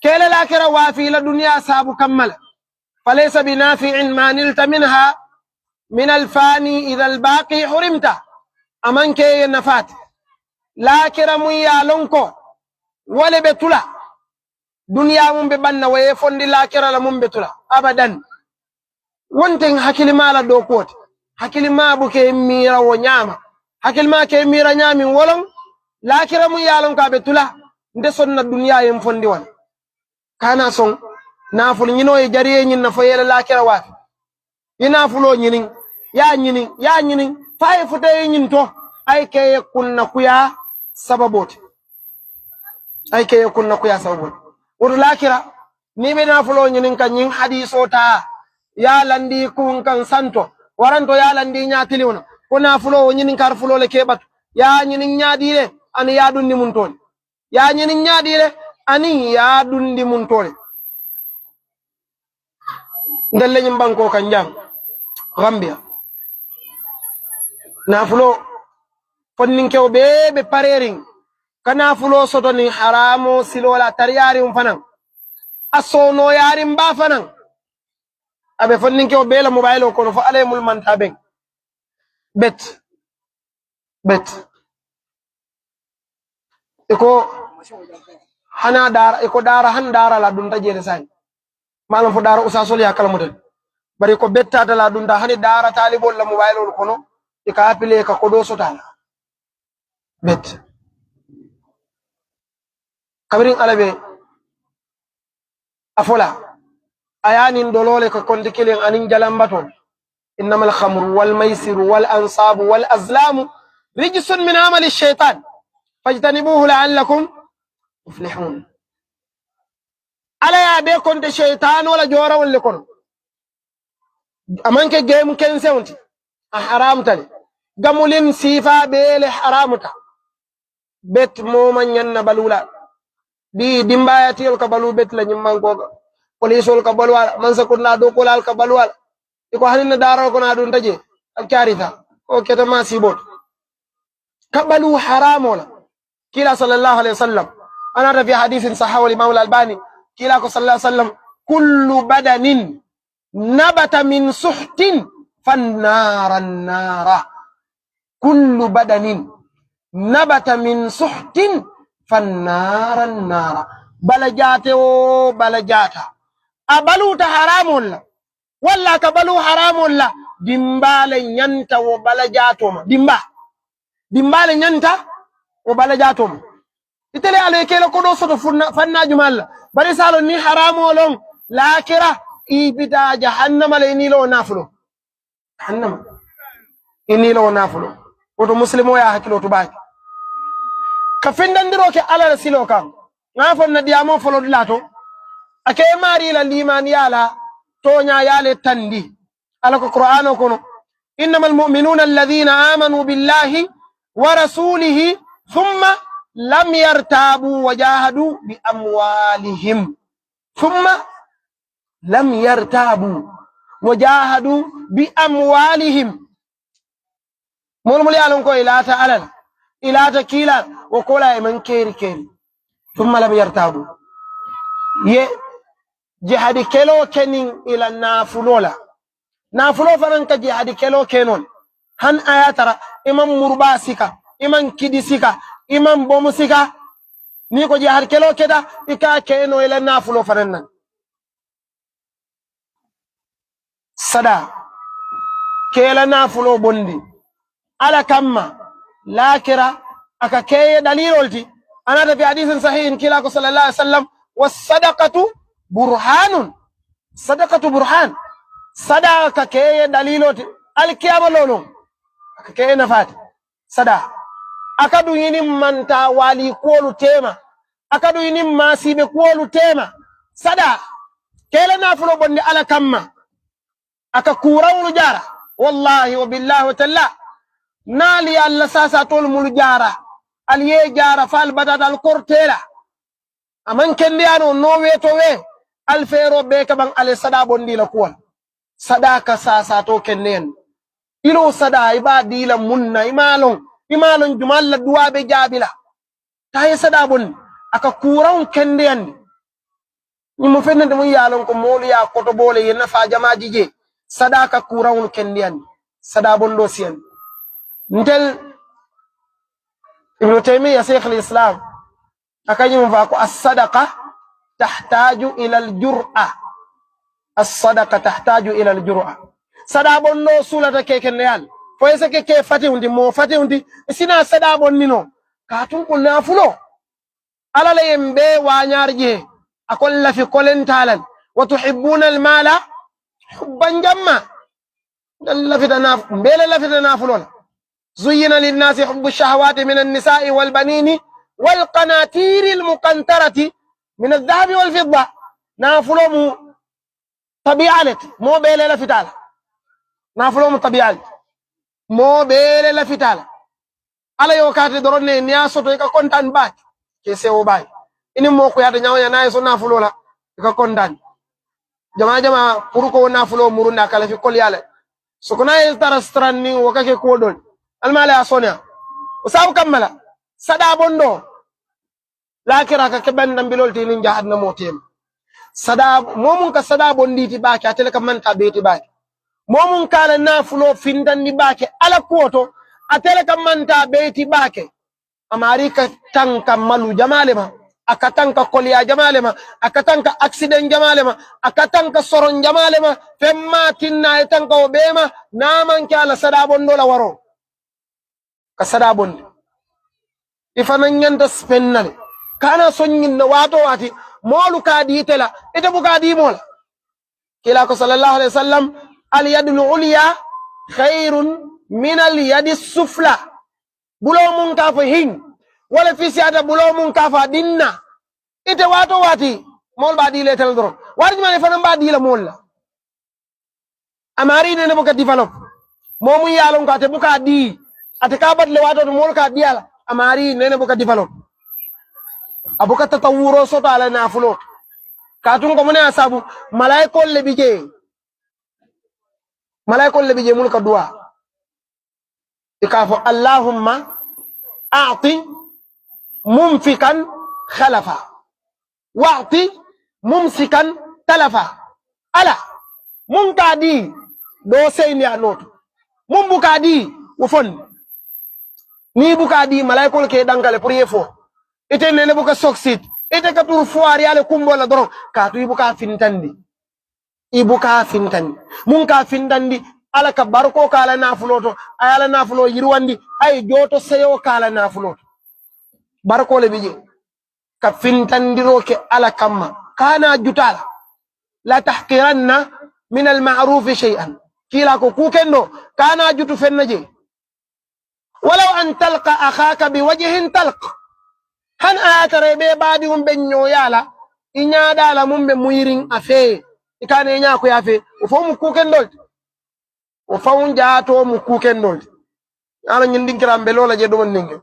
كلا لاكرا وافي لدنيا سابو كمل فليس بنافع ما نلت منها من الفاني إذا الباقي حرمت أمانك نفات لاكرا ميا لونكو ولا بتلا دنيا من ببنا ويفون دي لاكرا لمن بتلا أبدا وانتن حكي ما لا دوكوت حكي ما بكي ميرا ونعمة حكي ما كي ميرا نعمي ولن لاكرا ميا لونكو بتلا ندسون الدنيا ينفون دي ون kana son naful nyino e jariye nyin na fayela lakira wafi yinafulo nyinin ya nyinin fay futa nyin to ay ke kunna kuya sababot wodo lakira ni be nafulo nyinin kan nyin hadiso ta ya landi kun kan santo waranto ya landi nyatiliwna ko nafulo nyinin karfulo le kebat ya nyinin nyaadire an ya dundi mun ton ya nyinin nyaadire ani ya dundi mun tole ndalle nyim banko kan jam Gambia nafulo fonnin kew be pareering kana fulo soto ni haramo silola tariyari fanan asono yarin ba fanan abe fonnin kew be la mobile ko no fa alemul mantaben bet iko hana dara iko dara han dara la dun tajere sai malam fo dara usasol ya kala mutel bari ko bettata la dun da hani dara talibol la mobile kono e ka apple ka kodo sotala bet kabirin alabe afola ayani dolole ka kondi kilen anin jalambaton innamal khamru wal maisiru wal ansabu wal azlamu rijsun min amali shaytan fajtanibuhu la'allakum tuflihun ala ya be konde shaytan wala jora wala kono amanke game ken sewti a haramtale gamulin sifa bele haramuta bet moma nyanna balula di dimbayatil ka balu bet la nyimman goga polisol ka balwala man sakunna do kolal ka balwala iko hanin daro ko na dun taje al karita o keta ma sibot ka balu haramola kila sallallahu alaihi wasallam ana fi hadithin sahawa imam al-albani kila ko sallallahu alaihi wasallam kullu badanin nabata min suhtin fannaran nara kullu badanin nabata min suhtin fannaran nara balajate o balajata abaluta haramun la walla ka balu haramun la dimbale nyanta wo balajato ma dimbale nyanta wo balajato ma itele ale kele ko do soto fanna jumal bari salo ni haramolon lakira ibida jahannama le ni lo nafulo jahannama ini lo nafulo woto muslimo ya hakilo to baki ka findandiro ke ala rasilo kan ngafon na diamo folo dilato ake mari la liman yala tonya yale tandi ala ko qur'ano kono innamal mu'minuna alladhina amanu billahi wa rasulihi thumma lam yartabu wajahadu bi amwalihim thumma lam yartabu wajahadu bi amwalihim mulmul yalon ko ilata alal ilata kila وكولا من كيري ثم لم يرتابوا جهاد كيلو كنين إلى نافلولا نافلو فننك جهاد كيلو كنون هن آياترا إمام مرباسيكا إمام كديسيكا إمام بومسيكا نيكو جهاد كيلو كدا إكا كينو إلى نافلو فننن صدا كيلا نافلو بندي على كما لاكرا akakeye dalilolti anata fi hadithin sahihin kila ko sallallahu alaihi wasallam was-sadaqatu burhan sadaqa keye daliloti al-qiyama lolon akakeye nafat sada akadu yini manta wali kolu tema akadu yini masibe kolu tema sada kele nafulo bonde ala kamma akakurawlu jara wallahi wa billahi wa talla nali alla sasa tol mulu jara aliye jara fal badata al kortela aman kendiano no weto we al fero be ka ban ale sada bondi la kuwal sadaka sasa to kennen ilo sada ibadi la munna imalon jumal la duwa be jabila tay sada bon aka kuran kendian ni mo fennande mo yalon ko molu ya koto bole yenna fa jamaaji je sadaka kurawun kendiyan sada bondo siyan ntel ibn taymiyyah shaykh al-islam akanyum fa ko as-sadaqa tahtaju ila al-jur'a as-sadaqa tahtaju ila al-jur'a sada bondo sulata keken yal fo yesa ke fati undi mo fati undi sina sada bonnino katun ko nafulo ala la yembe wanyarje akol la fi kolen talan wa tuhibbuna al-mala hubban jamma la fi tanaf mbele la fi tanafulol زين للناس حب الشهوات من النساء والبنين والقناطير المقنطرة من الذهب والفضة نافلوم طبيعة مو بيل لفتال نافلوم طبيعة مو بيل لفتال على يوكات دروني نياسو تو كونتان باك كيسيو باي ini mo ko yata nyawya nay so nafulo la ka kondan jama pour ko nafulo murunda kala fi kol yala so ko nay tarastran ni wakake ko dol almala asonia usabu kamala sada bondo lakira ka keben dambilol tinin jahad na motem sada momun ka sada bonditi baki atele ka manta beti baki momun kala nafulo findan ni baki ala koto atele ka manta beti baki amari ka tanka malu jamalema akatanka kolya jamalema akatanka accident jamalema akatanka soron jamalema femma tinna tanka obema naman kala sada bondo la waro kasada bonde ifana nyanda spennale kana sonyin na wato wati molu ka di tela ite buka di mola kila ko sallallahu alaihi wasallam al yadul ulya khairun min al yadi sufla bulo mun ka fa hin wala fi siada bulo mun ka fa dinna ite wato wati mol ba di le tel dron warji man ifana ba di la molla amari ne buka develop momu yalon ka te buka di ate kabat le wato mol ka diala amari nene buka develop abuka tatawuro soto ala nafulo katun ko mone asabu malaikol le bije mul ka dua ikafo allahumma a'ti mumfikan khalafa wa'ti mumsikan talafa ala mun kadi do seyni anoto mun buka di wo fon ni buka di malaikol ke dangale pour yefo ite nene buka succeed ite ka tur foari ale kumbola doron ka tu ibuka fintandi mun ka fintandi ala ka barko kala nafuloto ayala nafulo yirwandi ay joto seyo kala nafuloto barko le bije ka fintandiro ke ala kamma kana jutala la tahqiranna min al ma'ruf shay'an kila ko kukendo kana jutu fennaje ولو أن تلقى أخاك بوجه تلق هن آتري بي بادي بنيو يالا إنيا دالا من بمويرين أفي إكان إنيا كو يافي وفو مكوكين دولت وفو جاتو مكوكين دولت أنا نندين كرام بلولا جدو من ننجي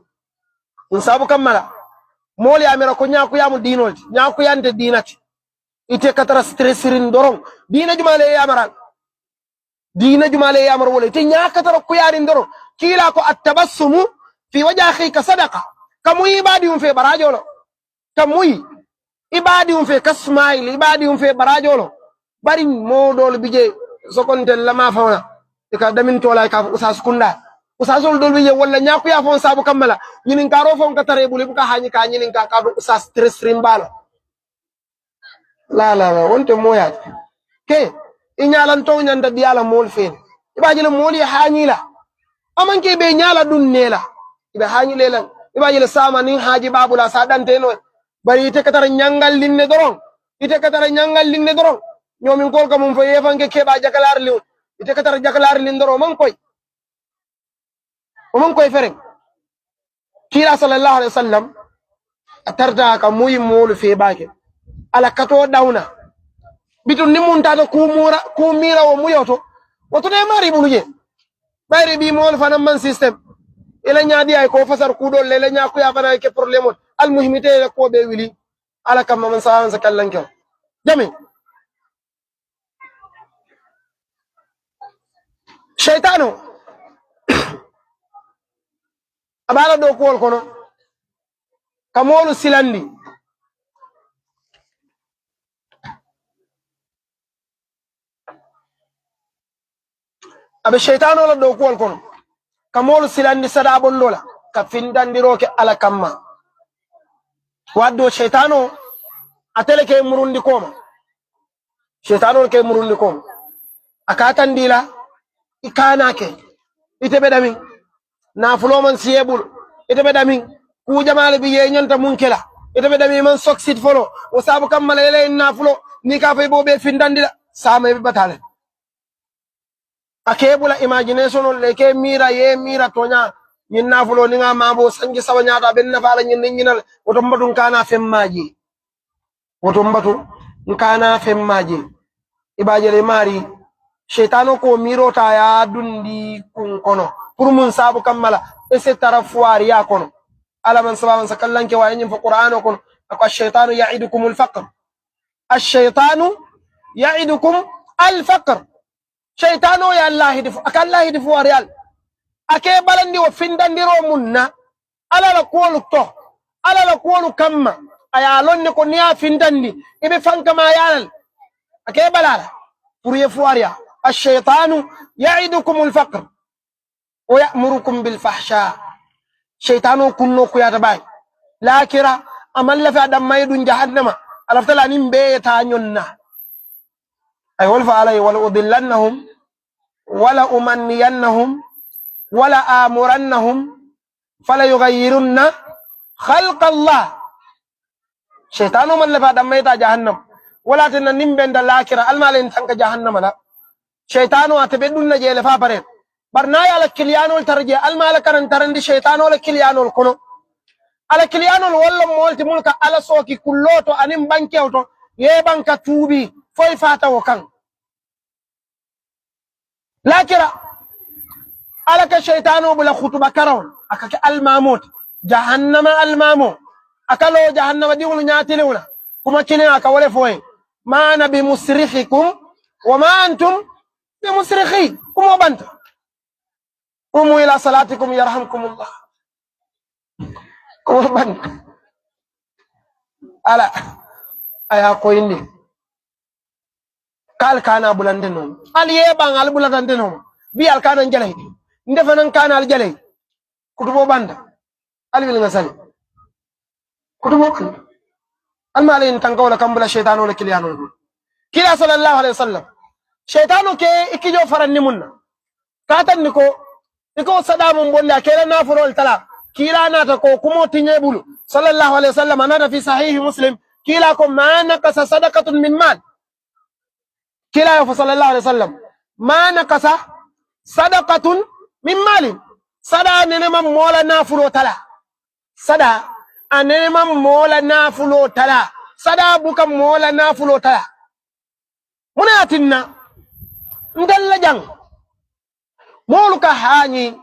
نسابو كمالا مولي أميرا كو نياكو يامو دينولت نياكو يانت دينات إتي كتر سترسرين دورون دينا جمالي يامران دينا جمالي يامر ولي إتي نياكتر كو يارين دورون kila ko at-tabassumu fi wajhi akhika sadaqa kamuy ibadi fe barajolo kamuy ibadi fe kasmail ibadi fe barajolo bari modol bije sokonte lama fawna ka damin tola ka usas kunda usasol dol bije wala nyaku ya fon sabu kamala nyinin karo fon ka tare buli buka hanyi ka nyinin ka usas stress rimbalo la wonte moya ke inyalan to nyanda diala mol fen ibaji le moli hanyila amanke be nyala dun nela ibe hanyi lelan ibaji le sama nin haji babula sadante no bari ite katara nyangal linne doron nyomin kol ka mum fa yefange keba jakalar li ite katara jakalar lin doron man koy fereng kila sallallahu alaihi wasallam atarta ka muy molu fe bake ala kato dawna bitun nimunta to kumira wo muyoto woto ne mari buluje bayre bi mol fanam man system ila nyaadi ay ko fasar ku dol le nya ku ya bana ke problème al muhimité ko be wili ala kam man sa kallan ko jami shaytanu abala do ko kono kamolu silandi abe shaytano la do ko kono kamol silandi sada bondola ka findandiroke ala kamma waddo shaytano atele ke murundi koma shaytano ke murundi koma akatandila ikana ke itebe damin na fuloman siyebul itebe damin ku jamaale bi ye nyanta munkela itebe damin man soksit folo o sabu kamala ele na fulo ni ka fay bobe findandila sama be batale akebula imagination le ke mira ye mira tonya nyin na fulo ni nga mabo sangi sawanya ta ben na fala nyin nyinal woto mbatu kana femmaji woto mbatu kana femmaji ibajele mari shaytano ko miro ta ya dundi kun kono pour mun sabu kamala e se tarafuari ya kono ala man sababan sakallanke wa yin fa qur'ano kono ako shaytanu ya'idukum al-faqr ash-shaytanu ya'idukum al-faqr shaytano ya allah hidifu akallahi hidifu wariyal ake balandi wo findandiro munna ala la kuwolu to ala la kuwolu kamma aya lonni ko niya findandi ibe fanka ma yalal ake balala pour ye fuariya الشيطان يعدكم الفقر ويأمركم بالفحشاء شيطان كنو كياتا باي لاكرا امال في ادم مايدون جهنم الفتلا نيم بيتا نيوننا اي ولف علي ولا اضلنهم ولا امنينهم ولا امرنهم فلا يغيرن خلق الله شيطان من في ادم مايتا جهنم ولا تن نيم بند لاكرا المالين تنك جهنم لا شيطانو اتبدون جيل فابرين برناي على كليانو الترجي المال كان ترندي شيطانو على كليانو الكونو على كليانو ولا مولتي ملك على سوكي كلوتو انيم بانكيوتو يبانكا توبي فوي فاتا وكان لاكرا على كشيطانو بلا خطبه كرون اكك الماموت جهنم المامو اكلو جهنم دي ول نياتي لولا كما كيني اكا ولا فوي ما انا بمصرخكم وما انتم بمصرخي كم بنت قوموا إلى صلاتكم يرحمكم الله كم بنت ألا أيا كويني قال كان أبو لندنهم قال يبان أبو لندنهم بي الكان الجلي ندفن كان الجلي كتبوا بنت قال بي المسألة كتبوا بنت المالين تنقول كم بلا شيطان ولا كليانون كلا صلى الله عليه وسلم شيطانو كي ikijo faranni munna katan niko sadamu bonda kela nafurol tala kila nata ko kumo tinyebulu sallallahu alaihi wasallam anata fi sahih muslim kila ko ma nakasa sadaqatun min mal kila ya sallallahu alaihi wasallam ma nakasa sadaqatun min mal sada nenema mola nafulo tala sada anema mola nafulo tala sada buka mola nafulo tala munatinna ndalla jang moluka hani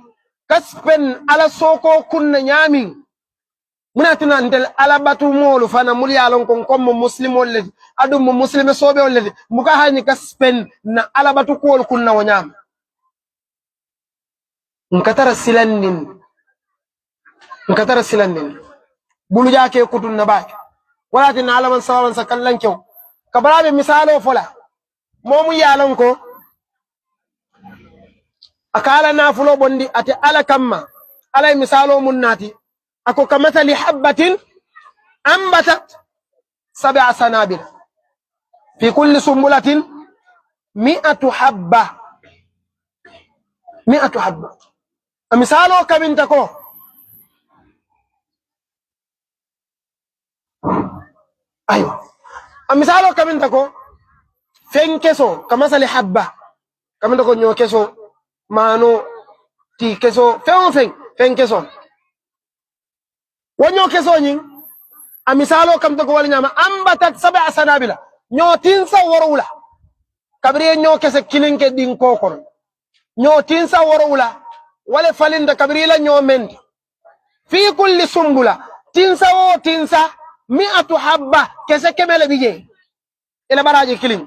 kaspen ala soko kunna nyami munatina ndel ala batu molu fana mulyalon kon kom muslimol le adum muslime sobe le muka hani kaspen na ala batu kol kunna wonyam nkatara silannin bulu jake kutun na baki wala tin alaman sawaban sakallan kyo kabarabe misalo fola momu yalon ko akala nafulo bondi ate ala kamma ala misalo munnati ako kamathali habatin ambatat 7 sanabil fi kulli sumbulatin 100 habba misalo kabinta ko ayo misalo kabinta ko fenkeso kamathali habba kabinta ko nyo keso mano ti keso fen keso wonyo keso nyin a misalo kam to ko wal nyama ambatat 7 sanabila nyo tinsa worula kabriye nyo kese kilinke din kokon nyo tinsa worula wala falinda kabrila nyo men fi kulli sumbula tinsa 100 habba kese kemele bije ila baraje kilin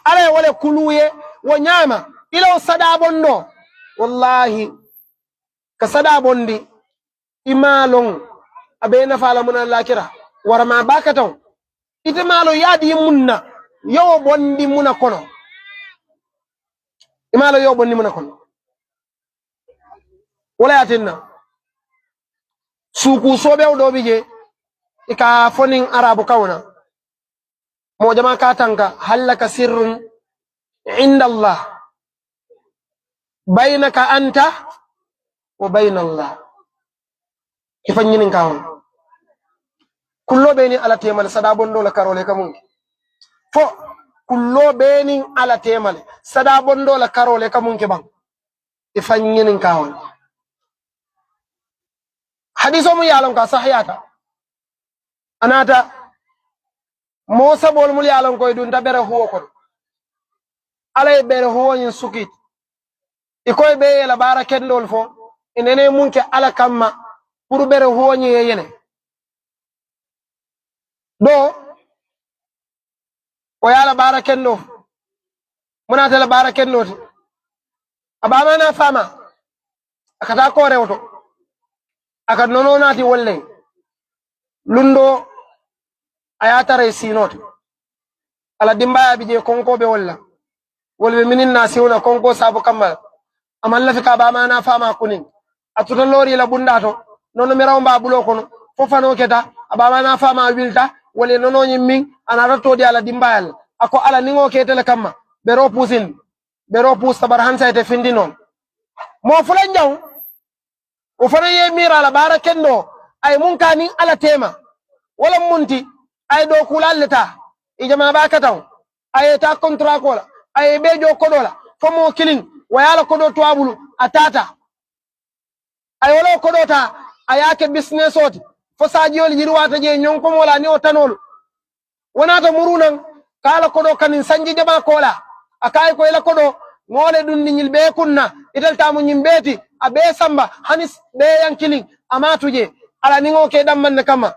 ala wala kuluye wo nyama ilo sada bondo wallahi ka sada bondi imalon abena fala mun lakira warma bakataw ite malo yadi munna yo bondi muna kono imala yo bonni mun kon wala yatinna suku sobe do bije ika fonin arabu kauna mo jama ka tanka halaka sirrun inda Allah bainaka anta wa bain Allah ifanyinin kawon kullo beni ala temal sada bondo la karole kamun fo kullo beni ala temal sada bondo la karole kamun ke bang ifanyinin kawon hadiso mu yalon ka sahiyata anata mosa bol mu yalon koy dun tabere huwo ko alay bere huwo yin sukit ikoy be la barakendol fo inene munke ala kamma pour bere huwo nyi yene do o yala barakendo munata la barakendo abama na fama akata ko rewto aka nono nati wolle lundo ayatare sinot ala dimbaya bije konko be walla wolbe minin na siwna konko sabu kamal amalla fika bama na fama kunin atuto lori la bundato nono miraw mba bulo kono fofano keta abama na fama wilta wole nono nyimmin anata todi ala dimbayal ako ala ningo ketele kamma bero pus tabar hansa ete findi non mo fulan jaw o fana ye mira la barakendo ay mun kani ala tema wala munti ay do kulalleta e jama ba kataw ay ta contrat kola ay bejo kodola fomo killing wayala kodo to abulu atata ay wala kodota ayake business oti fo sajiol yirwata je nyonko mola ni o tanolu wonata murunan kala kodo kanin sanji jama kola akay ko ila kodo ngole dun ninyil be kunna ital tamu nyimbeti abe samba hanis be yankilin amatuje ala ningo ke damman kama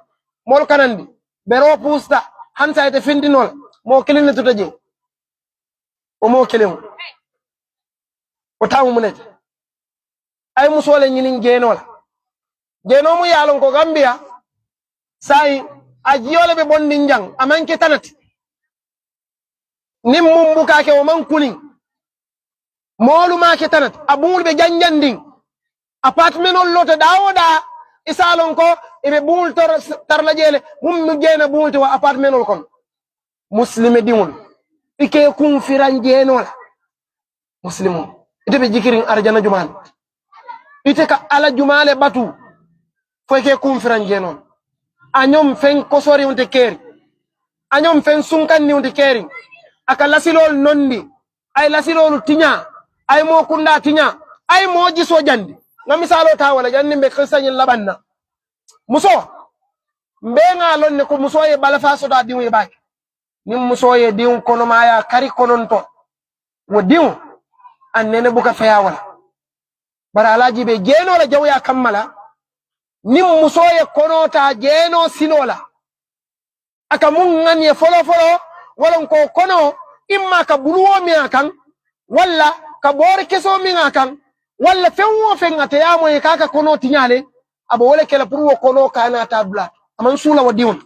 mol kanandi bero pusta hansa ite findinol mo kilin tutaje o mo kilin o tamu munete ay musole nyinin genola geno mu yalon ko Gambia sai ajiyole be bondin jang amanke tanati nim mumbuka ke o man kulin molu ma ke tanat abul be janjanding apartment on lote dawoda isalon ko ibe bul tar la jele mum jeena bulti wa apartment on kon muslime diwul ike kum firan jeenola muslimu ite be jikirin arjana jumal ite ka ala jumale batu fo ke kum firan jeenon anyom fen kosori unte keri anyom fen sunkan ni unte keri aka lasilol nondi ay lasilol tinya ay mo kunda tinya ay mo jiso jandi nga misalo ta wala janni be khasani labanna muso mbe nga lonne ko muso ye balafa so da diwu e baki nim muso ye diwu kono maya kari kononto wo diwu annene buka faya wala bara alaji be jeno la jawya kammala nim muso ye kono ta jeno sinola aka mun ngani folo wala ko kono imma ka buluwo mi akan walla ka bor keso mi akan walla fenwo fengate yamo e kaka kono tinyale abo wala kala purwo kono kana tabla aman sula wadiwon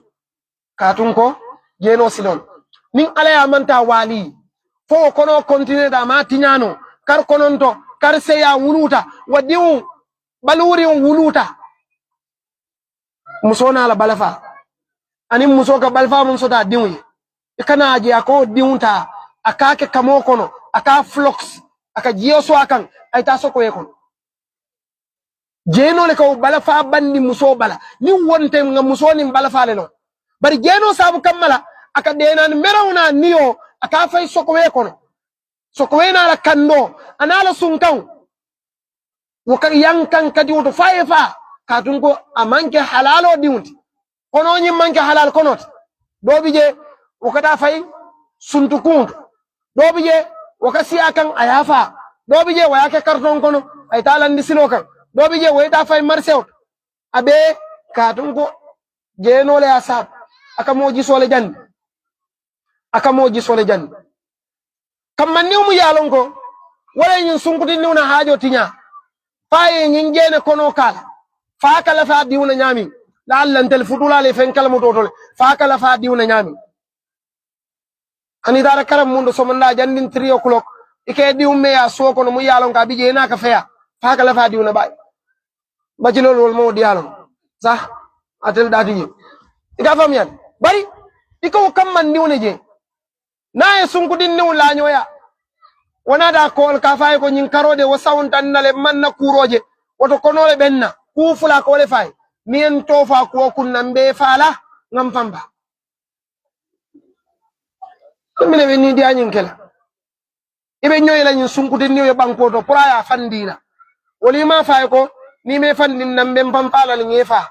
katun ko jeno silon nin ala ya manta wali fo kono continue da ma tinyano kar kononto kar se ya wuluta wadiwu baluri wuluta musona la balafa ani musoka balfa mun sota diwi kana aje ako diwunta akake kamo kono aka flux aka jiyoso akan ay taso ko yekon jeno le ko balafa bandi muso bala ni wonte nga muso ni balafa le no bari jeno sabu kamala aka denan merawna niyo aka fay soko yekon soko wena la kando anala sunkan wokan yankan kadi woto fayfa katun ko amanke halalo diwunti kono nyi manke halal konot do bije wakata fay suntukun do bije wakasi akan ayafa do bije wayake karton kono ay talandi silokan do bije wayta fay marsew abe katun ko jeno le asab aka moji sole jandi kam manni mu yalon ko wala nyin sunkuti niuna hajo tinya faye nyin jene kono kala fa kala fa diuna nyami la'allan tel futula le fen kala mutotole fa kala fa diuna nyami ani dara karam mundo so manda jandin 3 o'clock ike diw me ya soko no mu yalon ka bije na ka feya fa ka la fa diw na bay ba ci lol mo di yalon sax atel dati ji ika fam yan bari iko kam man niw ne je na e sunku din niw la nyoya wana da kol ka fay ko nyin karode wo sawuntan nale man na kuroje woto konole benna ku fula ko le fay mien to fa ko kunnan be fala ngam famba mine be ni dia nyin kela ibe nyoy la nyin sunku din niw e banko to pura ya fandina woli ma fay ko ni me fandin nan be pampala ni ngefa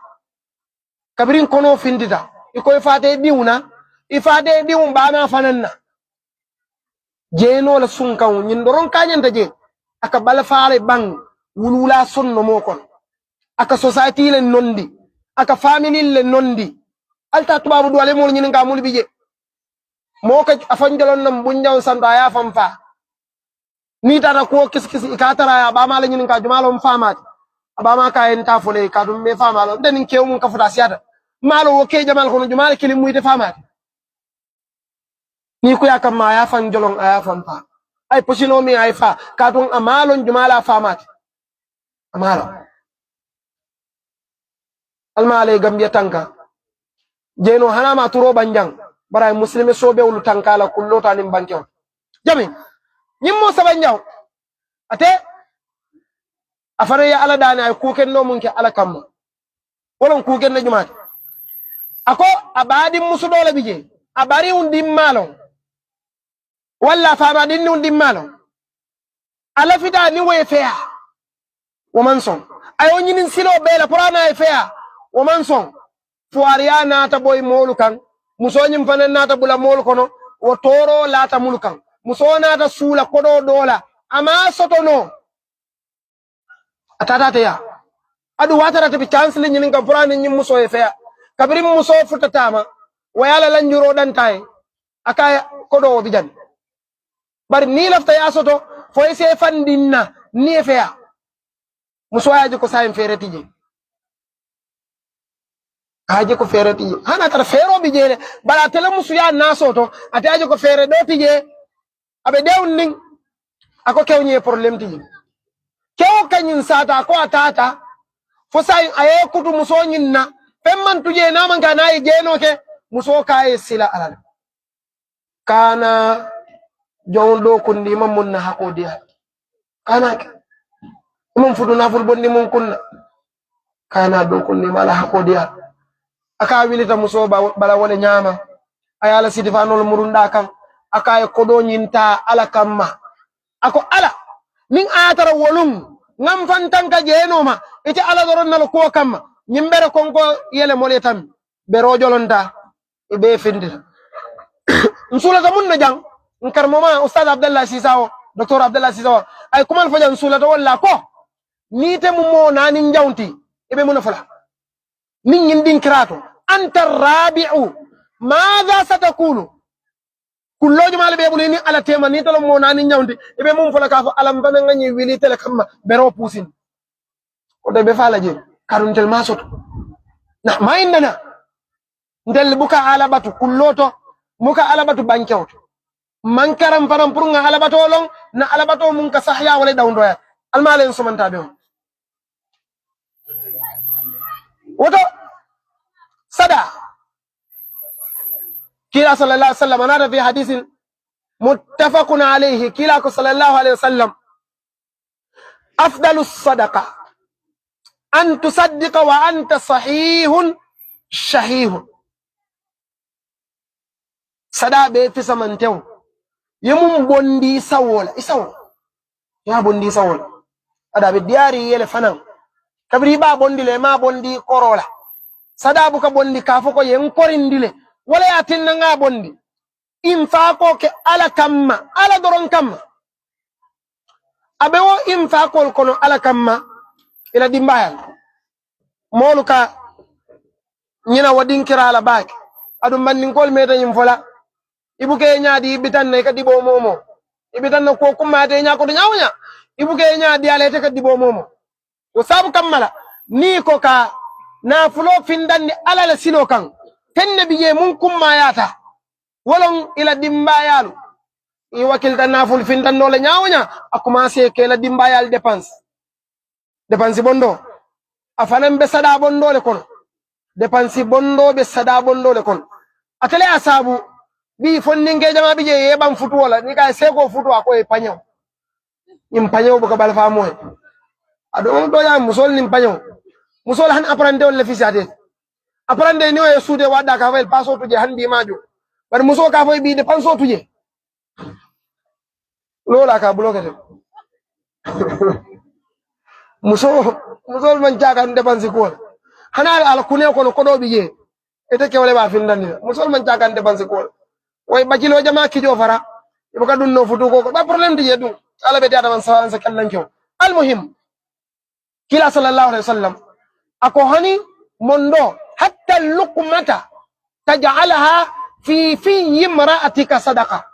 kabirin kono findita iko fate diuna ifade diun ba na fananna jeno la sunkan nyin doron kanyanta je aka bala faare bang wulula sonno mo kon aka society le nondi aka family le nondi alta tubabu dole mo nyin nga mul bije mo ka afanjalon nam bunjaw santa ya famfa ni tata ko kiskis ikatara ya ba mala nyin nga jumalo famati abama ka en ta fole ka dum me famalo den kew mun ka futa siata malo wo ke jamal kono jumal kilim muyte famati ni ko yakam ma ya fan jolong aya famfa ay posino mi ay fa ka dum amalon jumala famati amalo almale gambia tanka jeno hanama turo banjang bara muslime sobe wulu tankala kullota nim bankew jami nyimmo sabanjaw ate afare ya ala dana ay kuken no munke ala kam wolon kuken na jumaat ako abadi musudole bije abari undim malo walla fama din undim malo ala fita ni we fea woman son ay onyinin silo bela purana e fea woman son fuariya nata boy molu kan muso nyim fanan nata bula molu kono wo toro lata mulukan muso nata sula kodo dola ama soto no atata ya adu watara tabi chance li nyinin kan purana nyim muso e fea kabrim muso futatama wayala lanjuro dan tay akaya kodo bijan bar ni lafta ya soto fo ese fandinna ni fea muso ayaji ko sayin feretije aje ko feretije hana tar fero bijele bala tele musu ya nasoto ataje ko fere do tije abe dewnin ako kewnye problem tije kew kanyin sata ko atata fo sayin aye kutu muso nyinna femman tuje na man kana e jeno ke muso kaye sila alal kana jondo kundi mamun na hakodiya kana mun fudu na ful bondi mun kunna kana do kundi mala hakodiya aka wilita muso bala wala nyama ayala sidifanol murunda kan aka e kodo nyinta ala kamma ako ala nin atara wolum ngam fantan ka jeno ma ite ala doron nal ko kamma nyimbere konko yele mole tam be rojolonta e be findita nsulata mun na jang nkar mama ustad abdallah sisawo docteur abdallah sisawo ay kumal fajan nsulata walla ko ni te mo nani njawnti e be mun fala min ngindin kirato anta rabi'u madha satakulu kullo jumal be bulini ala tema ni tolo mo nani njawnti e be mun fala ka fa alam bana ngani wili tele kamma be ro pusin ko de be fala je karun tel masot na maindana ndel buka alabatu kulloto muka alabatu bankewto mankaram param purunga alabato long na alabato mun ka sahya wala dawndo ya almalen sumanta be woto sada kila sallallahu alaihi wasallam ana fi hadithin muttafaqun alayhi kila ko sallallahu alaihi wasallam afdalus sadaqa an tusaddiqa wa anta sahihun shahihun sada be fi samantew yemun bondi sawola isawo ya bondi sawola ada be diari yele fanan kabri ba bondi le ma bondi korola sada bu ka bondi ka foko yen korindile wala ya tinna nga bondi infaqo ke ala kamma ala doron kamma abewo infaqol kono ala kamma ila dimbayal moluka nyina wadin kirala baake adum bandin kol meta nyim fola ibuke nyaadi bitan ne ka dibo momo ibitan na ko kuma te nya ko nyawnya ibuke nyaadi ale te ka dibo momo o sabu kamala ni ko ka na fulo findan ala la sino kan tenne biye mun kuma yata wolon ila dimbayalu i wakil tan naful fintan no le nyaawnya a commencé ke la dimbayal dépense bondo afanan be sada bondo le kono dépense bondo be sada bondo le kono atele asabu bi fonninge jama bi je yeban futu wala ni kay seko futu ako e panyaw nim panyaw buka bal fa moy ado do ya musol nim panyaw musol han apprendre wala fisate apprendre ni o suude wadda ka fayel paso tuje han bi majo bar muso ka fay bi dépense tuje lola ka bloqué musol man jagan dépense ko hana ala kune ko ko do bi je ete ke wala ba findani musol man jagan dépense ko way bacilo jama kijo fara ibuka dun no futu ko ba problème di yedu ala be dada man sawan sa kallan kyo al muhim kila sallallahu alaihi wasallam ako hani mondo hatta luqmata taj'alaha fi imra'atika sadaqa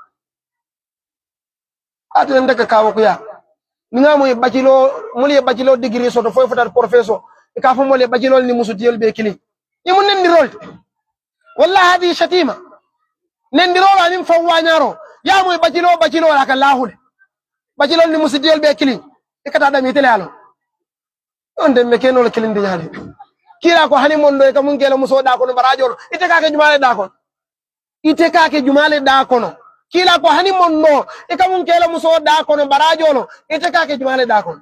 atende ka kawo kuya ninga moy bacilo muli bacilo degree so to foy fotar professeur e ka fo mole bacilo ni musutiyel be kili imun nen rol wallahi hadi shatima nendiro la nim fawwa nyaro ya moy bacilo la ka lahule bacilo ni musutiyel be kili e kata da mi tele alo on de me kenol kilin de nyali kila ko hani mondo e ka mun kela muso da ko no barajolo ite ka ke jumale da kono kila ko hani monno e ka mun kela muso da kono barajolo ite ka ke jumale da kono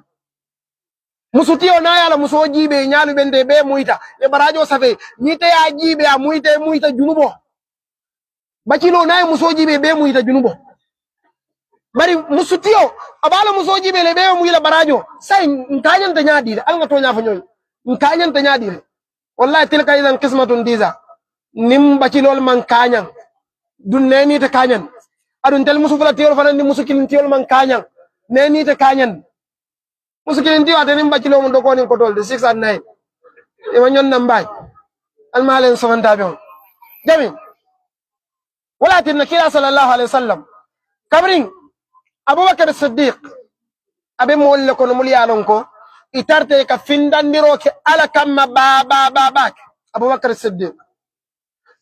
musutiyo na yala muso jibe nyalu bende be muita e barajo safe nite ya jibe a muita junubo bacilo na muso jibe be muita junubo bari musutiyo abala muso jibe le be muila barajo sai nkanyan ta nyadire al ngato nya fanyoy nkanyan ta nyadire wallahi tilka idan qismatun diza nim bacilol man kanyan dunne ni ta kanyan adun tel musu fala tiyol fanan ni musu kilin tiyol man kanyan ne ni ta kanyan musu kilin tiyo atanim bacilo mun doko ni ko tolde 6 and 9 e wanyon nambay al malen sofanta be jami wala tin kila sallallahu alaihi wasallam kabrin abubakar siddiq abe molle ko no muliyalon ko itarte ka findandiro ke ala kamma baba abubakar siddiq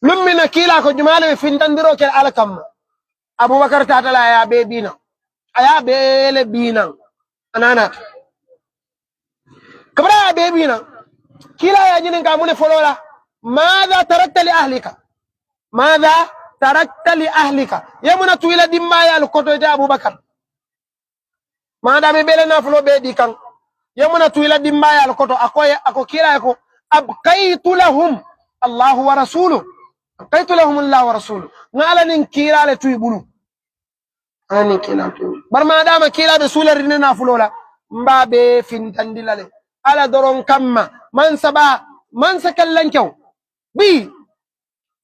lummina kila ko jumale findandiro ke ala kamma abubakar tatala ya be bina aya be le bina anana kabra be bina kila ya jinin ka mune folola madha tarakta li ahlika yamuna tuila dimma ya koto ite abubakar madame bele na flo be di kan yamuna tuila dimma ya koto ako kila ko abqaitu lahum Allah wa rasuluhu ngala nin kila le tuy bulu ani kila tuy bar madama kila be sular na fulola mbabe fintandilale ala doron kamma man sakallan kyaw bi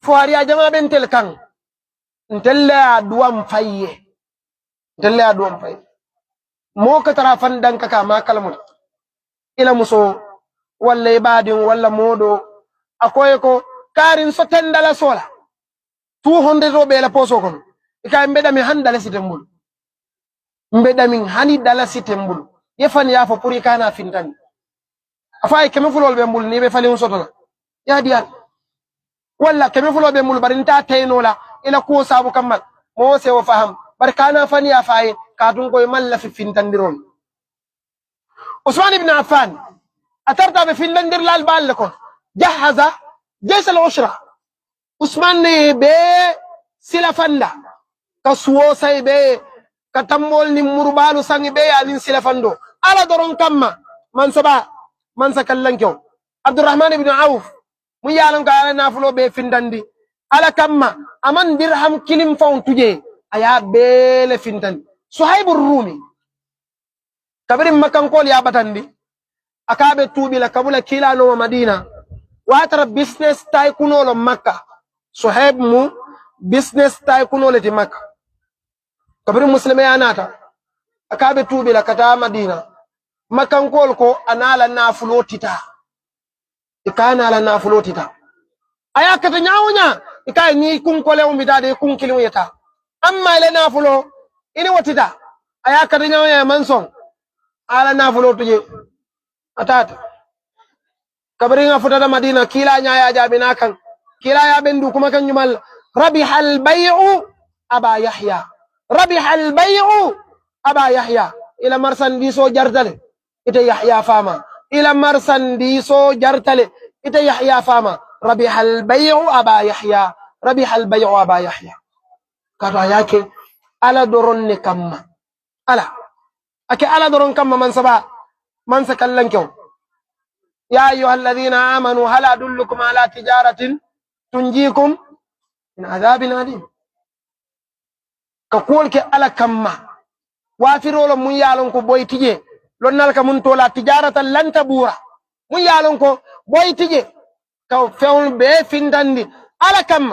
fuariya jama bentel kan ntella duwam fayye mo ka tara fandan ka ma kalmun ila muso walla ibadin walla modo akoy ko karin so tendala sola 200 do be la poso kon ikay mbedami handala sitembul mbedami hani dala sitembul yefan ya fo puri kana fintan afay keme fulol be mbul ni be fali sotona ya dial walla keme fulol be mbul barinta taynola ila ko sabu kamal mo se wo faham barkana fani afay kadun koy malla fi fintandiron Usman ibn Affan atarta be finlandir lal bal ko jahaza جيش العشرة Usman be sila fanda kasuwo sai be katambol ni murbalu sangi be alin sila fando ala doron kamma man sakallan kyo Abdurrahman ibn Auf mu yalan ka ala nafulo be findandi ala kamma aman dirham kilim faun tuje aya be le findandi Suhaib ar-Rumi kabirin makan kol ya batandi akabe tubi la kabula kila no Madina watara business tycoon lo Makka Suhaib mu business tycoon le ti Makka kabirin muslimi anata akabe tubi la kata Madina makan kol ko anala nafulo tita ikana ala nafulo tita aya kata nyawnya ikai ni kun kole o midade kun kilin yeta amma ile nafulo ini watita aya kata nyawnya manson ala nafulo tuje atata kabringa futata Madina kila nyaya jabina kan kila ya bendu kuma kan jumal rabihal bay'u aba Yahya ربح البيع أبا يحيى إلى مرسن ديسو جرتل إتى يحيى فاما إلى مرسن ديسو جرتل إتى يحيى فاما ربح البيع أبا يحيى ربح البيع أبا يحيى كذا ياكي على درون كم على أكي على درون كم من سبا من سكلنكم يا أيها الذين آمنوا هل أدلكم على تجارة تنجيكم من عذاب أليم كقول كي على كم وافروا لهم من يالونكو بوي تيجي لنالك من تولا تجارة لن تبورا من يالونكو بوي تيجي كو فيون بي فينداندي على كم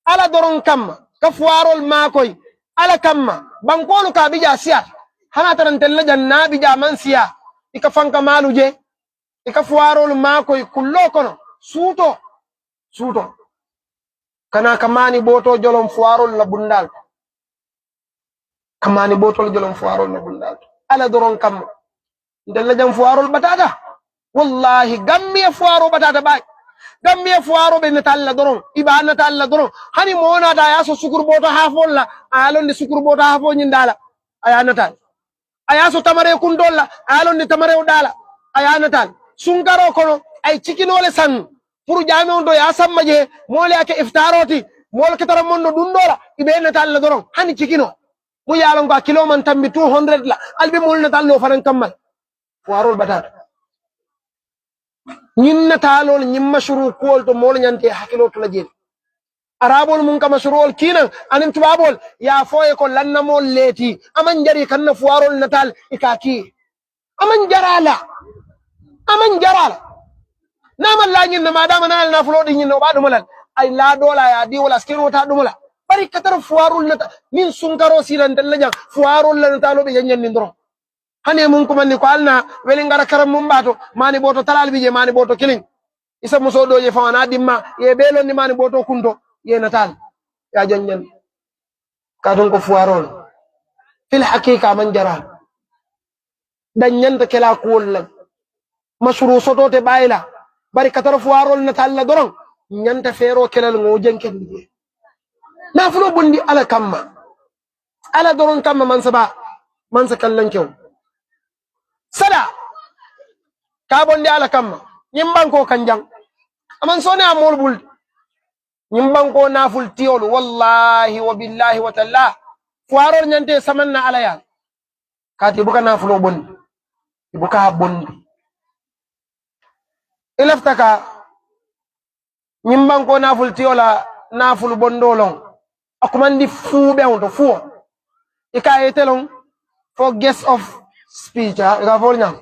على درون كم كفوارو الماكوي على كم بانقولو كابيجا سيار هنا ترنتل جنة بيجا من سيار إكفان كمالو جي إكفوارو الماكوي كلو كنو سوتو كنا كماني بوتو جلوم فوارو لبندال kamani botol jolom fuarol no bundal ala doron kam ndella jam fuarol batata wallahi gammi fuaro batata bay gammi fuaro be natalla doron ibana talla doron hani mona da yaso sukur boto hafol la alon de sukur boto hafo nyindala aya natal ayaso tamare kundolla alon de tamare udala aya natal sunkaro kono ay cikinole san pour jami on do ya sammaje mole ake iftaroti mol ketara mondo dundola ibe natalla doron hani cikino mu yalon ko kilo man tambi 200 la albi mul na tallo fanan kamal warol batata ñin na talol ñim mashru kol to mol ñante hakilo to la jeri arabol mun ka mashrul kina anim tubabol ya foye ko lanna mol leti aman jari kan na fuwarol natal ikaki aman jarala namal la ñin na madama na fulo di ñin no ba dumalal ay la dola ya di wala skiro ta dumala bari katar fuarul nata min sunkaro silan dalla fuarul lan talo be yanyan ndoro hane mun ko manni ko alna weli ngara karam mum bato mani boto talal bije mani boto kilin isa muso doje fawana dimma ye belon ni mani boto kunto ye natal ya janyan kadon ko fuarol fil haqiqa man jaral danyan ta kala ko lan mashru soto te bayila bari katar fuarol natal la doron nyanta fero kelal ngo jenken bije nafulo bundi ala kamma ala doron kamma man sa kallan kyau sada ka bondi ala kamma nyimban ko kanjang aman sone amol bul nyimban ko naful tiol wallahi wa billahi wa ta'ala fuaror nyante samanna ala ya kati buka nafulo bondi buka bondi ilaftaka nyimban ko naful tiola naful bondolong akumandi fube on to fuo ikayetelon for guest of speech ga volnya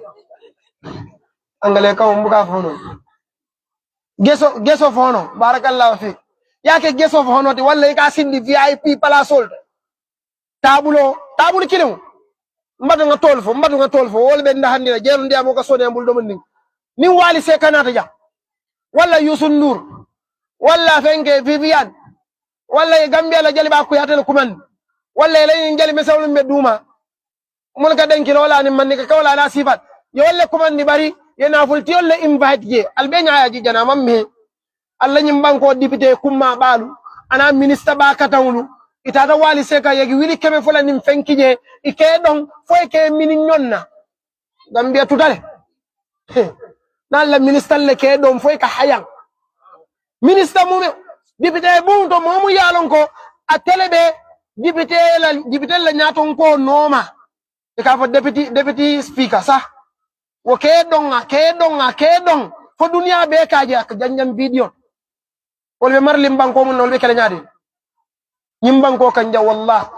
angale ka umbuka fono guest of honor barakallahu fi yake guest of honor ti walla ka sindi VIP palasol tabulo kilimo mbadu nga tolfo wol be ndahandi na jeru ndiamo ka sone ambul do man ni wali se kanata ja walla Youssou Ndour walla fenke Viviane walla Gambia la jali ba ko yatel kuman walla lay jali mesawul me duma mun ka denki wala ni man ni ka wala na sifat yo walla kuman ni bari yena fulti yolle invite je albenya ya ji jana mamme alla nyim banko député kumma balu ana ministre ba katawlu itata wali seka yegi wili keme fola nim fenkije ike don foy ke mini nyonna Gambia tutale na la ministre le ke don foy ka hayang ministre mume député bunto momu yalon ko a telebe député la nyaton ko noma e ka fo deputy speaker sa wo ke don fo dunia be kaje ak janjam video wolbe marlim banko mun wolbe kala nyaade nyim banko kanja wallah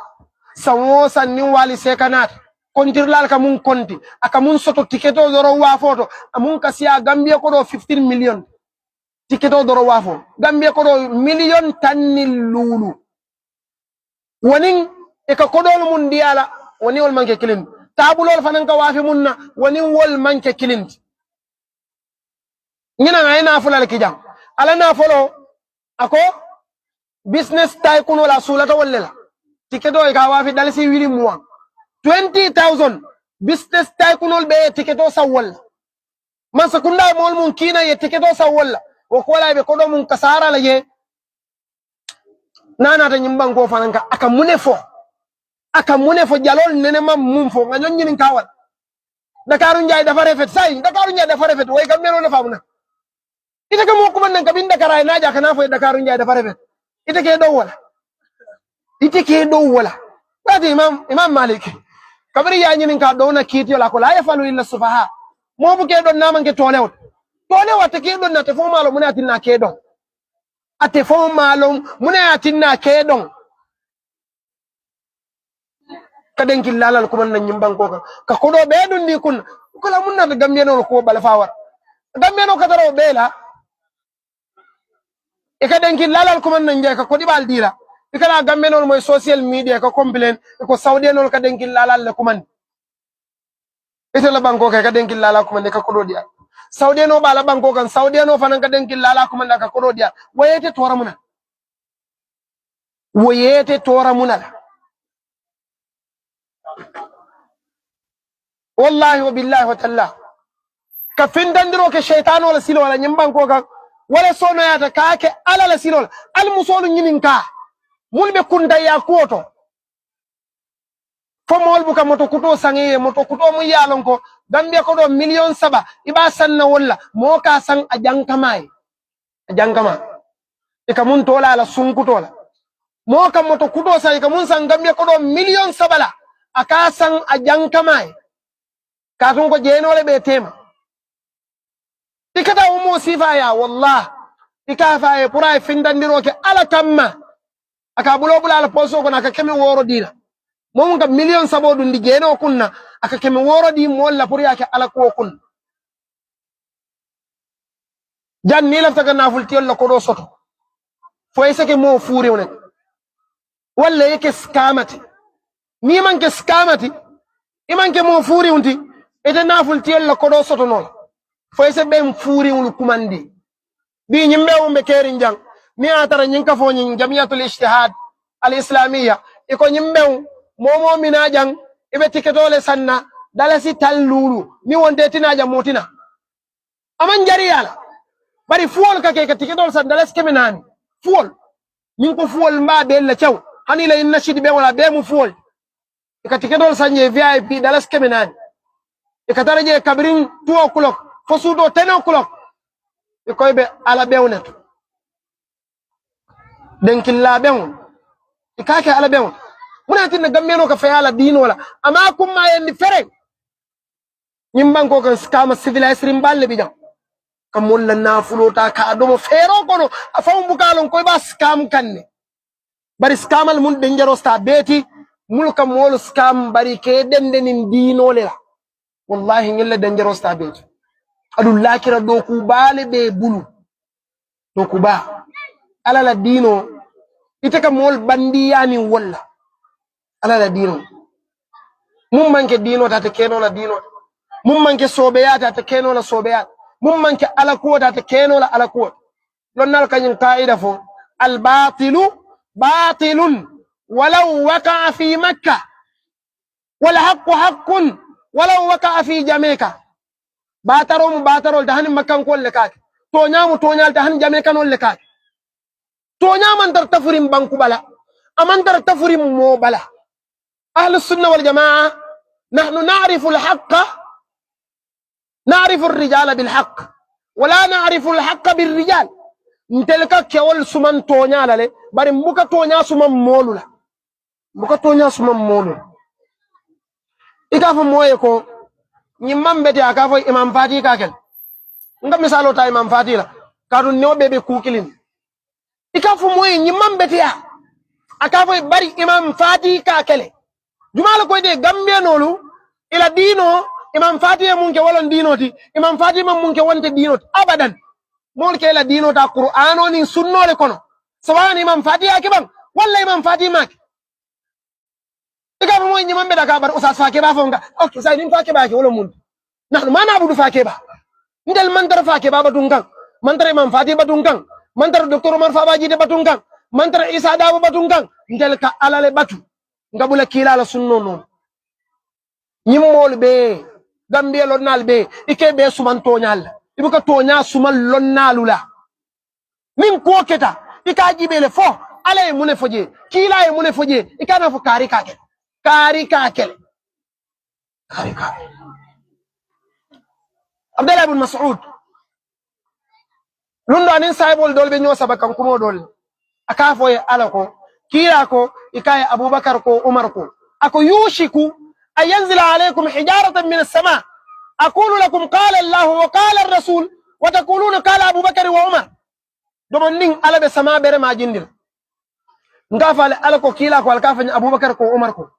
sawo sanni wali sekanat kontir lal ka mun konti aka mun soto tiketo doro wa foto amun kasiya Gambia ko do 15 million tiketo doro wa fo Gambia ko do million tanni lulu wonin e ka kodol mun diala woni wol manke kilin tabulol fanan ka wafi munna woni wol manke kilin ñina ngayna fulal kijam ala na folo ako business tycoon wala sulata wala tiketo e ka wafi dalsi wili muwa 20,000 business tycoon be tiketo sawol man sakunda mol mun kina ye tiketo sawol wo ko la be ko do mun kasara la ye nana ta nyimban ko fananka aka mune fo aka mune fo jalol nene mam mum fo nga ñin kawal Dakaru Njaay dafa rafet say Dakaru Njaay dafa rafet way kam melo na famuna ite ke mo ko man ka bin Dakar na ja kana fo Dakaru Njaay dafa rafet ite ke do wala bati imam Malik kabri ya ñin ka do na kiti la ko la yafalu illa sufaha mo bu ke do na man ke tolewot te ke do na te fo malo mun atinna ke do ate fo malo mun atinna ke do kaden killalal ko man nyimban ko ka ko do be dun ni kun ko la mun na gambe no ko bala fawar gambe no kataro be la e kaden killalal ko man nje ka ko dibal dira e kala gambe no moy social media ka complain ko saudi no kaden killalal le ko man ite la banko ka kaden killalal ko man ka ko do dia saudi no bala banko kan saudi no fanan kaden killalal ko man ka ko do dia wayete tora muna wallahi wa billahi wa tallah ka findandiro ke shaytan wala silo wala nyimban ko ka wala sono yata ka ke ala la silo al musolu nyinin ka mulbe kunda ya koto fo mol buka moto kuto sangiye moto kuto mu yalon ko gambe ko do million 7 iba sanna wala mo ka sang ajankama e ka mun tola la sunkutola mo ka moto kuto sai ka mun sang gambe ko do million 7 la aka sang ajankama katun ko jeenole be tema ikata umo sifa ya wallah ikafa e pura findandiro ke ala kamma aka bulo bula ala poso ko naka kemi woro dina mom ga million sabodu ndi jeeno kunna aka kemi woro di mo la pur yake ala ko kun jan ni la taga naful tiol la ko do soto fo esake mo fuure wonen walla yake skamati ni manke skamati imanke mo fuuri unti ete naful tiel la kodo soto non fo ese ben furi wul kumandi bi nyimbe umbe kerin jang mi atara nyin ka fo nyin jamiyatul ijtihad al islamiyya iko nyimbe momo mina jang ibe tiketole sanna dalasi tallulu ni wonde tinaja motina aman jari yala bari fuol ka ke tiketol san dalasi kemenani fuol min ko fuol mba be la chaw hani la inashid be wala be mu fuol ikatiketol sanje VIP dalasi kemenani ikataraje kabrin 2 o'clock fosudo 10 o'clock ikoy be ala bewnet denkilla bew ikake ala bew muna tin gammeno ka fayala dino la ama kuma yendi fere nyimban ko kan skama civilization balle bi jam kam wonna nafulota ka do mo fero kono afam bukalon koy ba scam kanne bari scamal mun dangerous ta beti mulka mol scam bari ke dendenin dino le la wallahi ngella dangerous ta beti adu lakira do ku bale be bulu do ku ba ala la dino itaka mol bandiyani walla ala la dino mum manke dino ta te keno la dino mum manke sobeyata ta keno la sobeyata mum manke ala ko ta te keno la ala ko lonnal kanyin qaida fo al batilu batilun walau waqa'a fi makkah wal haqqu haqqun walau waqa'a fi jamaica bataro dahan makkan ko le kake to nyaamu to nyaal dahan jamaica non le kake to nyaaman dar tafurim banku bala aman dar tafurim mo bala أهل السنة والجماعة نحن نعرف الحق نعرف الرجال بالحق ولا نعرف الحق بالرجال نتلك كيول سمن تونيا لالي باري مبكا تونيا سمن مولو لا مبكا تونيا سمن مولو إكافو مويكو نيمان بيتي أكافو إمام فاتي كاكل نغا مثالو تا إمام فاتي لا كارو نيو بيبي كوكلين إكافو موي نيمان بيتي أكافو باري إمام فاتي كاكل jumala ko de gambe nolu ila dino imam fatima munke walon dinoti imam fatima munke wonte dinoti abadan mol ke ila dino ta qur'ano ni sunno le kono sawan imam fatima ke bang walla imam fatima ke diga mo ni mambe daga bar usas fa ke ba fonga okay sai nin fa ke ba ke wala mun nahnu ma na'budu fa ke ba ndel mantar fa ke ba batungkan mantar imam fatima batungkan mantar docteur umar fa baji de batungkan mantar isa dawo batungkan ndel ka alale batu ngabula kila la sunno non nyimmol be gambie lonnal be ike be suman toñal ibuka toña suman lonnalula min ko keta ika jibele fo ala e mune foje kila e mune foje ikana fo kari kake kari kakele kari kakele Abdullah ibn Mas'ud lundo anin saibol dolbe nyo sabakan kumo dol akafo ye alako kila ko ikaye Abubakar ko Umar ko ako yushiku ayanzila alaykum hijaratan min as-sama aqulu lakum qala Allah wa qala ar-rasul wa taquluna qala Abubakar wa Umar domon ning alabe sama bere ma jindil ngafale alako kila ko alkafani Abubakar ko Umar ko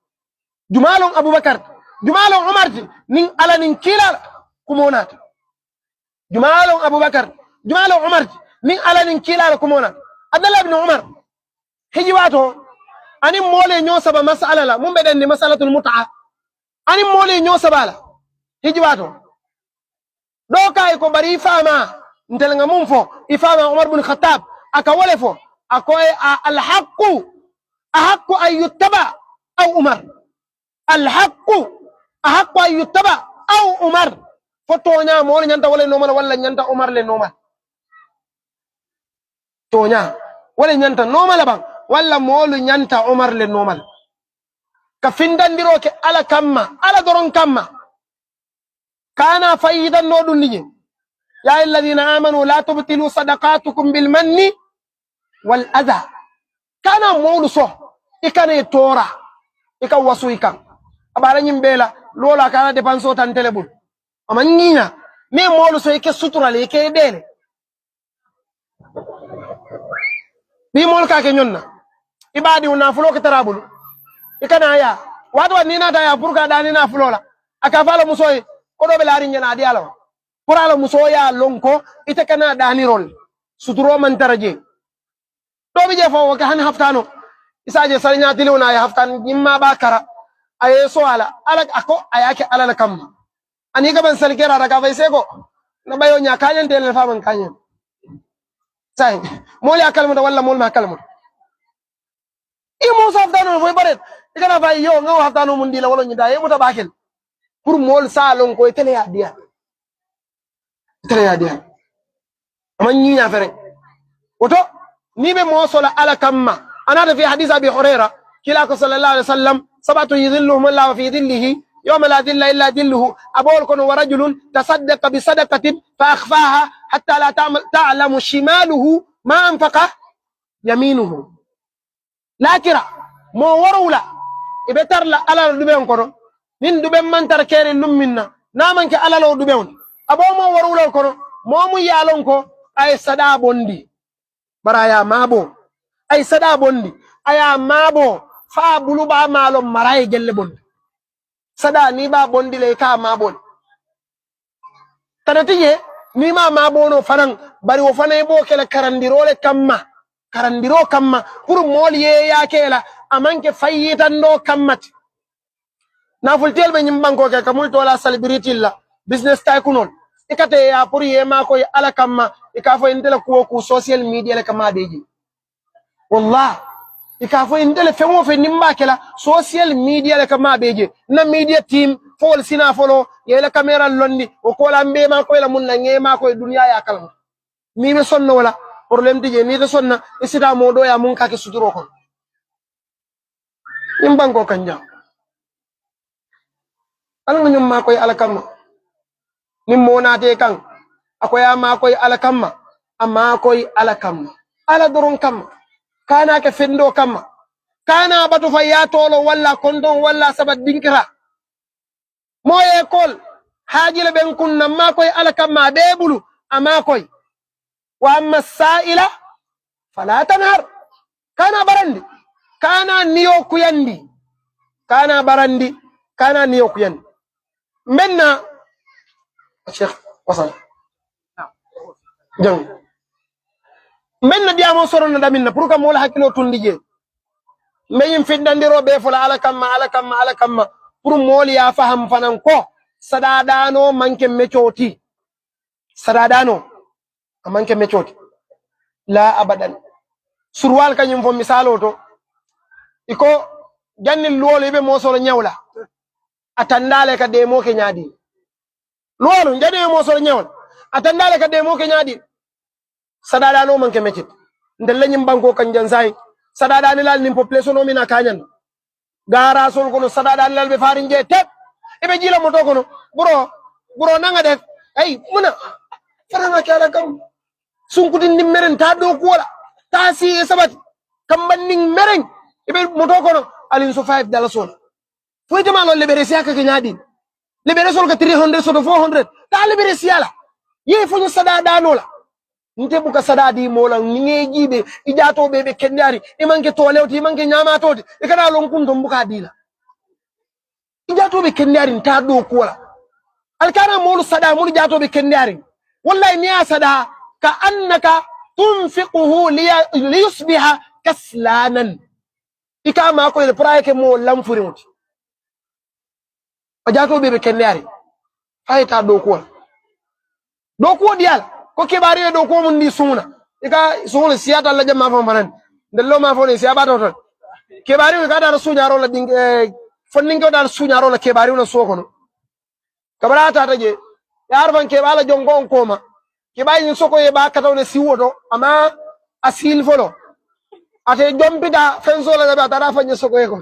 jumalon Abubakar jumalon Umar ning ala nin kila kumonata jumalon Abubakar jumalon Umar nin ala nin kila kumonata Abdullah ibn Umar hiji wato ani mole nyo saba masala la mumbe den ni masalatul mut'a ani mole nyo saba la hiji wato do kay ko bari fama ntel nga mum fo ifama Umar ibn Khattab aka wole fo akoy al haqqu ay yuttaba aw Umar al haqqu ay yuttaba aw Umar fotonya mole nyanta wala normal wala nyanta Umar le normal tonya wala nyanta normal bang walla molu nyanta Umar le normal ka findandiro ke ala kamma ala doron kamma kana faidan nodun ni ya alladhina amanu la tubtilu sadaqatukum bil manni wal adha kana molu so ikane tora ika wasu ikan abara nyimbela lola kana depanso tan telebul amanyinya me molu so ike sutura le ke dele bi mol ka ke nyonna ibadi una fulo ke tarabulu ikana ya wadu nina ta ya burka dani na fulola akafala musoy ko do be lari nyana dialo purala musoya lonko ite kana dani rol suturo man taraje do bi je fo ka han haftano isaje sarinya tiluna ya haftan nimma bakara aye so ala ako ayake ala kam ani ga ban salkera daga fay seko na bayo nya kanyen tele faman kanyen sai moli akalmu da walla mol ma kalmu imo saftano boy baret ikana fay yo ngaw haftano mun dila wala nyida yemu tabakel pour mol salon ko tele ya dia aman nyinya fere oto ni be mo sola ala kamma anata fi hadith abi hurairah kila ko sallallahu alaihi wasallam sabatu yidhilluhum Allah fi dhillihi يوم لا ذل إلا ذله أبول كن ورجل تصدق بصدقة فأخفاها حتى لا تعلم شماله ما أنفق يمينه لكن مو ورولا إبتر لا على دبيون كنو من دبيون من تركير اللمنا نامن كعلى لو دبيون أبو مو ورولا كنو مو يالون كو أي صدا بوندي برايا مابو أي صدا بوندي أي مابو فابلو با مالو مراي جل بوندي sada ni ba bondi le ka ma bon tanatiye ni ma bono fanan bari wo fanay bo kala karandiro kamma pour moliye ya kela amanke fayitan do kammat na fultel be nyim banko ke kamul to la celebrity la business tycoon ikate ya pour ye ma ko ala kamma ikafo indela ku social media le kama beji wallah ikafo indele femo fe nimba kela social media le kama beje na media team fol sina folo yela camera londi o ko la mbema ko la munna ngema ko dunya ya kala mi be sonno wala problème dije ni de sonna isida modo ya mun kake suturo ko nimban ko kanja alanga nyum ma koy ala kamma nim monate kan akoya ma koy ala kamma amma koy ala kamma ala doron kamma kana ke fendo kamma kana batu fayatolo walla kondon walla sabat dinkira moye kol hajile ben kunna ma koy ala kamma bebulu ama koy wa amma sa'ila fala tanhar kana barandi kana niyo kuyandi kana barandi kana niyo kuyandi menna Sheikh wasal jang menna diamo sorona daminna pour que mo la hakilo tundije meyin findandiro be fola ala kamma pour moli ya faham fanan ko sadadano manke mechoti sadadano manke mechoti la abadan surwal kanyum fo misalo to iko jannil lolo be mo soro nyawla atandale ka demo ke nyaadi lolo jade mo soro nyawla atandale ka demo ke nyaadi sadada no manke mechit ndel nyim banko kan jansay sadada ni lal nim population no mina kanyan gara sol kono sada dalal be farin je tep ibe jila moto kono bro nanga def ay muna faranga kala kam sunkudin ni meren ta do ko wala ta si sabat kamban ning meren ibe moto kono alin so 5 dollars sol foyte ma lo libere siaka ke nyadi libere sol ka 300 so 400 ta libere siala ye fonyo sada danola nte buka sada di mola ninge jibe ijato bebe kendari imanke tolewti imanke nyama toti ikana lon kunto buka dila ijato be kendari ta do ko wala alkana molu sada molu jato be kendari wallahi niya sada ka annaka tunfiquhu liyusbiha kaslanan ikama ko le praike mo lamfurimuti ajato bebe kendari hayta do ko dial ko kebari do ko mun di suna ika suna siyata la jama fam fanan dello ma fone siyaba to kebari ka dar suñaro la ding fonningo dar suñaro la kebari na sokono kabara ta taje yar ban kebala jongo koma kebayi ni soko e ba katawne siwoto ama asil folo ate jompita fenso la ba tara fanye soko e ko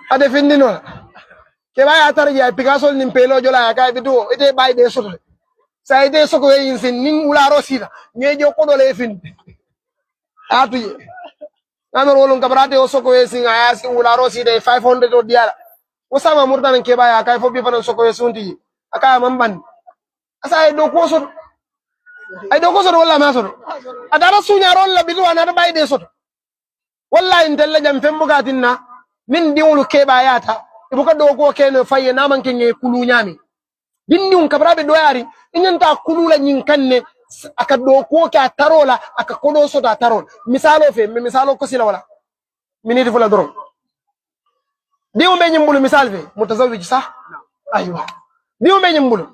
ade findino kebayi atarje ay picasso nim pelo jola kay bidu ite bay de soto sa ite soko e insin nin ularo sila ngejo ko dole fin atuye namar wolon kabrate o soko e sin ayasi ularo sida 500 o diala usama murdan kebayi akay fo bi fanan soko e sunti akaya mamban asa ay do ko soto wala ma soto adara suñarol la bidu anata bay de soto wallahi intella jam fembugatinna min diwlu keba yata ibuka do ko kene faye naman kenye kulu nyami dinniun kabrabe do yari inyanta kulu la nyin kanne aka do ko ka tarola aka kodo soto tarol misalo ko sila wala miniti fula doron diwu be nyimbulu misal fe mutazawwij sah aywa diwu be nyimbulu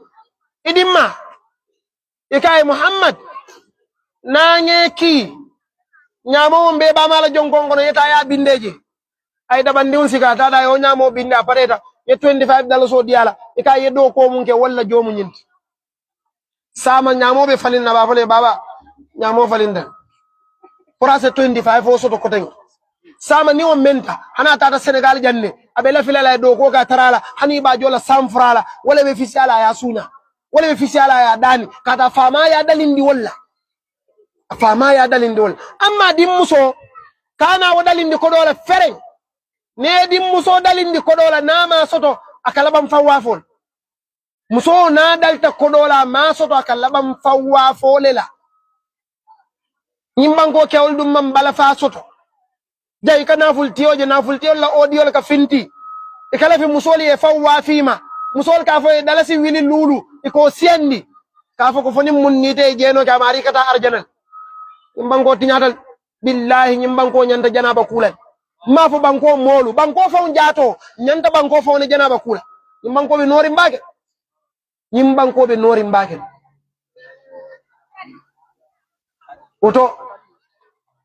idimma ikay muhammad nange ki nyamo be ba mala jongongono yeta ya bindeje ay daban diwul sika tada yo nyamo binde apareta ye $25 so diala ikay yedo ko munke walla jomu nyinti sama nyamo be falin na ba fale baba nyamo falin da pour ce 25 o so to koten sama ni o menta hana tata senegal janne abela filala do ko ka tarala hani ba jola samfrala wala be fisala ya suna wala be fisala ya dani kata fama ya dalindi walla amma dimmuso kana o dalindi ko dola fereng ne dimmuso dalindi ko dola nama soto akalabam fawafol muso na dalta ko dola ma soto akalabam fawafolela nyimbango kewol dum mam bala fa soto jay kana fultiyo la audio ka finti e kala fi musoli e fawafima musol ka fo dalasi wili lulu iko siendi ka fo ko foni munnite jeno ka mari kata arjanal nyimbango tinyatal billahi nyimbango nyanta janaba kulal ma fo banko molu banko fo jato nyanta banko fo ne janaba kula nyimbango be nori mbake oto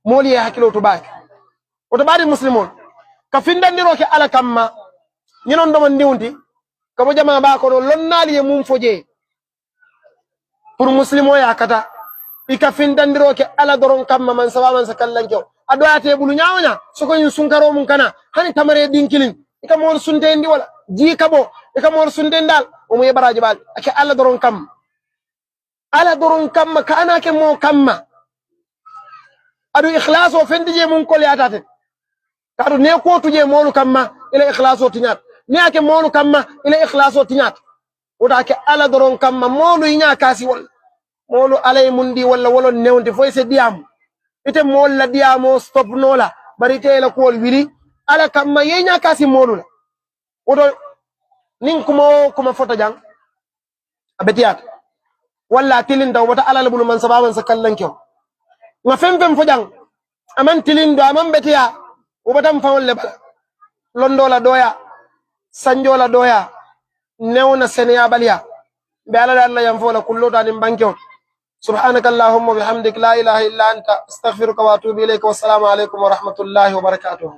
moli ya hakilo to bake oto bari muslimon ka findandiro ke ala kamma nyinon do man ndiwndi ka bo jama ba ko lonnali e mum foje pour muslimo ya kata ika findandiro ke ala doron kamma man sawaman sakallanjo adoyate bulu nyaawnya soko yin sunkaro mun kana hani tamare dinkilin ika mo suntendi wala ji kabo ika mo suntendal o mo yebaraji bal ake ala doron kamma kana ke mo kamma adu ikhlaso fendije mun kol yatate kadu ne ko tuje molu kamma ila ikhlaso tinyat ne ake molu kamma ila ikhlaso tinyat oda ke ala doron kamma molu inya kasi wala molu alay mundi wala wolon newndi foy se diam ite mol la diamo stop nola bari te la kol wili ala kamma yenya kasi molu la odo nin kuma fota jang abetiyat walla tilin daw wata ala bulu man sababan sakallan kyo nga fem fo jang aman tilin do aman betiya o batam fawon le londo la doya sanjo la doya newna senya baliya be ala dalla yam fo la kullu tanim bankyo سبحانك اللهم وبحمدك لا إله إلا أنت استغفرك وأتوب إليك والسلام عليكم ورحمة الله وبركاته